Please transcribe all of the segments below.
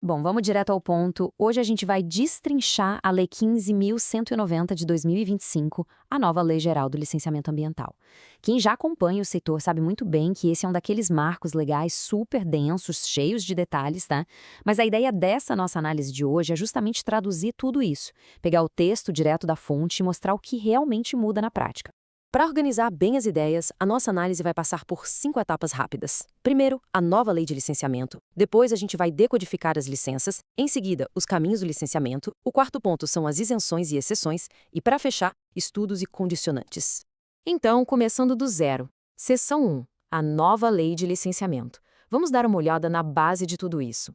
Bom, vamos direto ao ponto. Hoje a gente vai destrinchar a Lei 15.190 de 2025, a nova Lei Geral do Licenciamento Ambiental. Quem já acompanha o setor sabe muito bem que esse é um daqueles marcos legais super densos, cheios de detalhes, tá? Mas a ideia dessa nossa análise de hoje é justamente traduzir tudo isso, pegar o texto direto da fonte e mostrar o que realmente muda na prática. Para organizar bem as ideias, a nossa análise vai passar por 5 etapas rápidas. Primeiro, a nova lei de licenciamento. Depois, a gente vai decodificar as licenças. Em seguida, os caminhos do licenciamento. O quarto ponto são as isenções e exceções. E, para fechar, estudos e condicionantes. Então, começando do zero. Seção 1. A nova lei de licenciamento. Vamos dar uma olhada na base de tudo isso.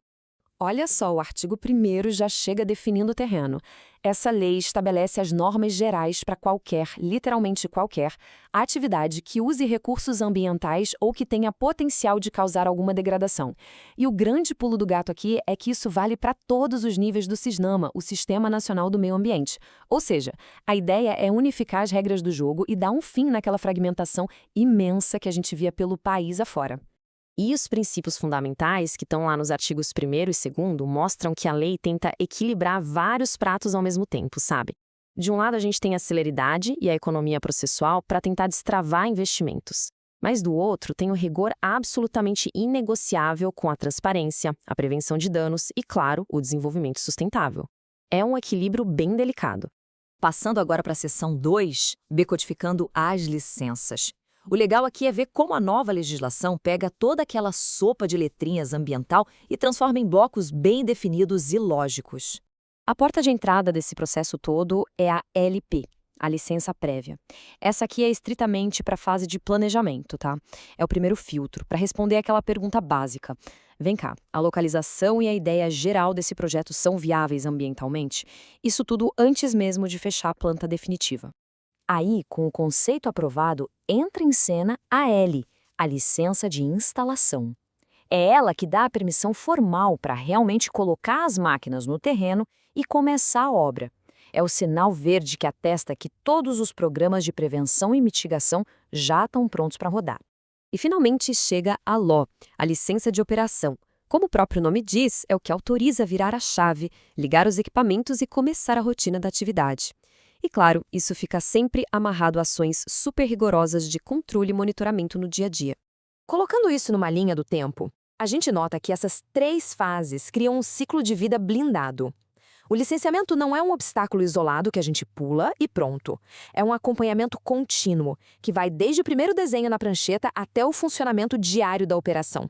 Olha só, o artigo 1º já chega definindo o terreno. Essa lei estabelece as normas gerais para qualquer, literalmente qualquer, atividade que use recursos ambientais ou que tenha potencial de causar alguma degradação. E o grande pulo do gato aqui é que isso vale para todos os níveis do SISNAMA, o Sistema Nacional do Meio Ambiente. Ou seja, a ideia é unificar as regras do jogo e dar um fim naquela fragmentação imensa que a gente via pelo país afora. E os princípios fundamentais, que estão lá nos artigos 1º e 2º, mostram que a lei tenta equilibrar vários pratos ao mesmo tempo, sabe? De um lado, a gente tem a celeridade e a economia processual para tentar destravar investimentos. Mas do outro, tem o rigor absolutamente inegociável com a transparência, a prevenção de danos e, claro, o desenvolvimento sustentável. É um equilíbrio bem delicado. Passando agora para a seção 2, decodificando as licenças. O legal aqui é ver como a nova legislação pega toda aquela sopa de letrinhas ambiental e transforma em blocos bem definidos e lógicos. A porta de entrada desse processo todo é a LP, a licença prévia. Essa aqui é estritamente para a fase de planejamento, tá? É o primeiro filtro, para responder aquela pergunta básica. Vem cá, a localização e a ideia geral desse projeto são viáveis ambientalmente? Isso tudo antes mesmo de fechar a planta definitiva. Aí, com o conceito aprovado, entra em cena a L, a licença de instalação. É ela que dá a permissão formal para realmente colocar as máquinas no terreno e começar a obra. É o sinal verde que atesta que todos os programas de prevenção e mitigação já estão prontos para rodar. E finalmente chega a LO, a licença de operação. Como o próprio nome diz, é o que autoriza virar a chave, ligar os equipamentos e começar a rotina da atividade. E claro, isso fica sempre amarrado a ações super rigorosas de controle e monitoramento no dia a dia. Colocando isso numa linha do tempo, a gente nota que essas 3 fases criam um ciclo de vida blindado. O licenciamento não é um obstáculo isolado que a gente pula e pronto. É um acompanhamento contínuo, que vai desde o primeiro desenho na prancheta até o funcionamento diário da operação.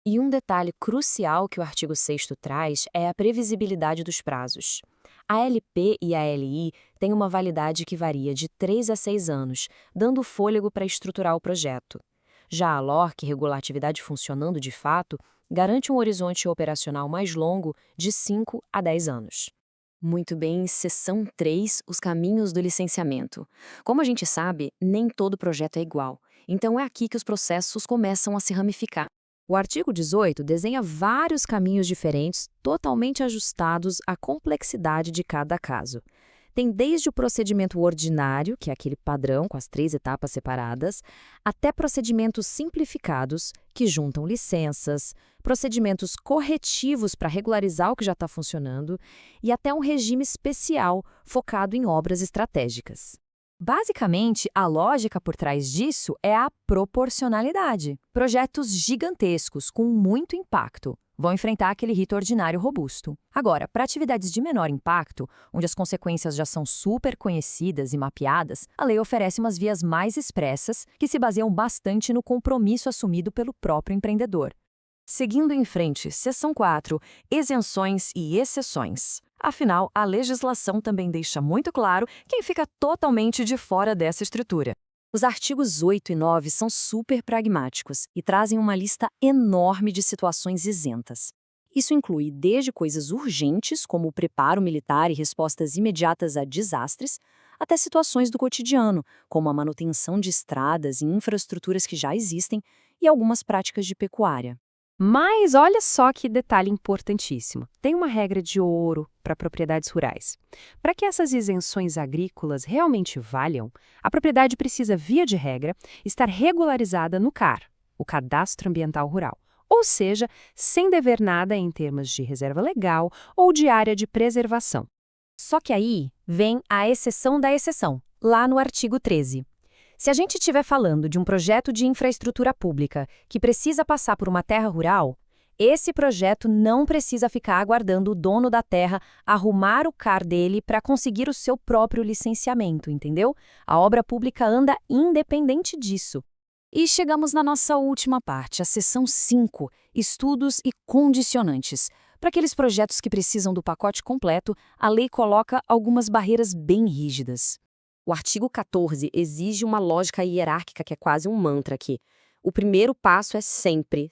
E um detalhe crucial que o artigo 6º traz é a previsibilidade dos prazos. A LP e a LI têm uma validade que varia de 3 a 6 anos, dando fôlego para estruturar o projeto. Já a LOR, que regula a atividade funcionando de fato, garante um horizonte operacional mais longo de 5 a 10 anos. Muito bem, seção 3, os caminhos do licenciamento. Como a gente sabe, nem todo projeto é igual, então é aqui que os processos começam a se ramificar. O artigo 18 desenha vários caminhos diferentes, totalmente ajustados à complexidade de cada caso. Tem desde o procedimento ordinário, que é aquele padrão com as 3 etapas separadas, até procedimentos simplificados, que juntam licenças, procedimentos corretivos para regularizar o que já está funcionando, e até um regime especial focado em obras estratégicas. Basicamente, a lógica por trás disso é a proporcionalidade. Projetos gigantescos, com muito impacto, vão enfrentar aquele rito ordinário robusto. Agora, para atividades de menor impacto, onde as consequências já são super conhecidas e mapeadas, a lei oferece umas vias mais expressas que se baseiam bastante no compromisso assumido pelo próprio empreendedor. Seguindo em frente, seção 4, isenções e exceções. Afinal, a legislação também deixa muito claro quem fica totalmente de fora dessa estrutura. Os artigos 8 e 9 são super pragmáticos e trazem uma lista enorme de situações isentas. Isso inclui desde coisas urgentes, como o preparo militar e respostas imediatas a desastres, até situações do cotidiano, como a manutenção de estradas e infraestruturas que já existem e algumas práticas de pecuária. Mas olha só que detalhe importantíssimo. Tem uma regra de ouro para propriedades rurais. Para que essas isenções agrícolas realmente valham, a propriedade precisa, via de regra, estar regularizada no CAR, o Cadastro Ambiental Rural, ou seja, sem dever nada em termos de reserva legal ou de área de preservação. Só que aí vem a exceção da exceção, lá no artigo 13. Se a gente estiver falando de um projeto de infraestrutura pública que precisa passar por uma terra rural, esse projeto não precisa ficar aguardando o dono da terra arrumar o CAR dele para conseguir o seu próprio licenciamento, entendeu? A obra pública anda independente disso. E chegamos na nossa última parte, a seção 5, estudos e condicionantes. Para aqueles projetos que precisam do pacote completo, a lei coloca algumas barreiras bem rígidas. O artigo 14 exige uma lógica hierárquica que é quase um mantra aqui. O primeiro passo é sempre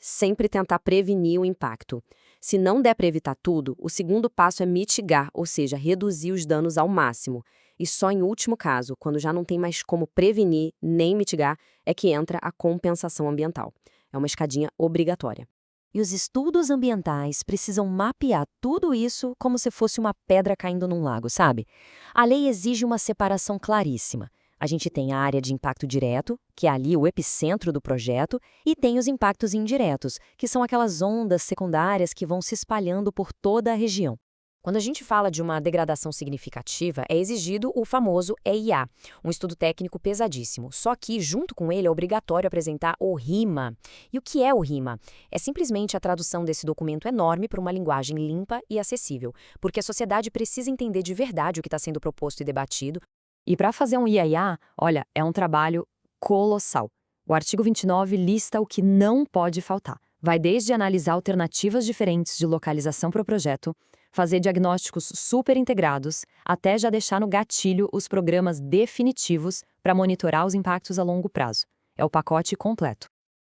tentar prevenir o impacto. Se não der para evitar tudo, o segundo passo é mitigar, ou seja, reduzir os danos ao máximo. E só em último caso, quando já não tem mais como prevenir nem mitigar, é que entra a compensação ambiental. É uma escadinha obrigatória. E os estudos ambientais precisam mapear tudo isso como se fosse uma pedra caindo num lago, sabe? A lei exige uma separação claríssima. A gente tem a área de impacto direto, que é ali o epicentro do projeto, e tem os impactos indiretos, que são aquelas ondas secundárias que vão se espalhando por toda a região. Quando a gente fala de uma degradação significativa, é exigido o famoso EIA, um estudo técnico pesadíssimo. Só que, junto com ele, é obrigatório apresentar o RIMA. E o que é o RIMA? É simplesmente a tradução desse documento enorme para uma linguagem limpa e acessível, porque a sociedade precisa entender de verdade o que está sendo proposto e debatido. E para fazer um IAIA, olha, é um trabalho colossal. O artigo 29 lista o que não pode faltar. Vai desde analisar alternativas diferentes de localização para o projeto, fazer diagnósticos super integrados, até já deixar no gatilho os programas definitivos para monitorar os impactos a longo prazo. É o pacote completo.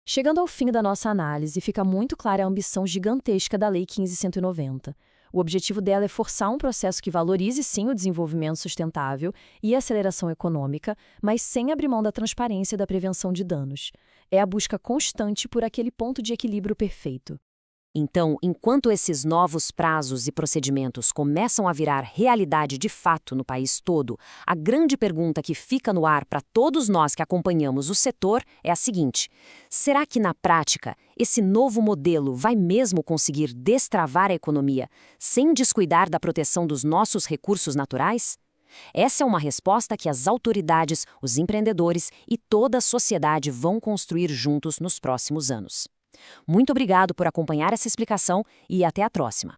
Chegando ao fim da nossa análise, fica muito clara a ambição gigantesca da Lei 15.190. O objetivo dela é forçar um processo que valorize sim o desenvolvimento sustentável e a aceleração econômica, mas sem abrir mão da transparência e da prevenção de danos. É a busca constante por aquele ponto de equilíbrio perfeito. Então, enquanto esses novos prazos e procedimentos começam a virar realidade de fato no país todo, a grande pergunta que fica no ar para todos nós que acompanhamos o setor é a seguinte: será que, na prática, esse novo modelo vai mesmo conseguir destravar a economia sem descuidar da proteção dos nossos recursos naturais? Essa é uma resposta que as autoridades, os empreendedores e toda a sociedade vão construir juntos nos próximos anos. Muito obrigado por acompanhar essa explicação e até a próxima.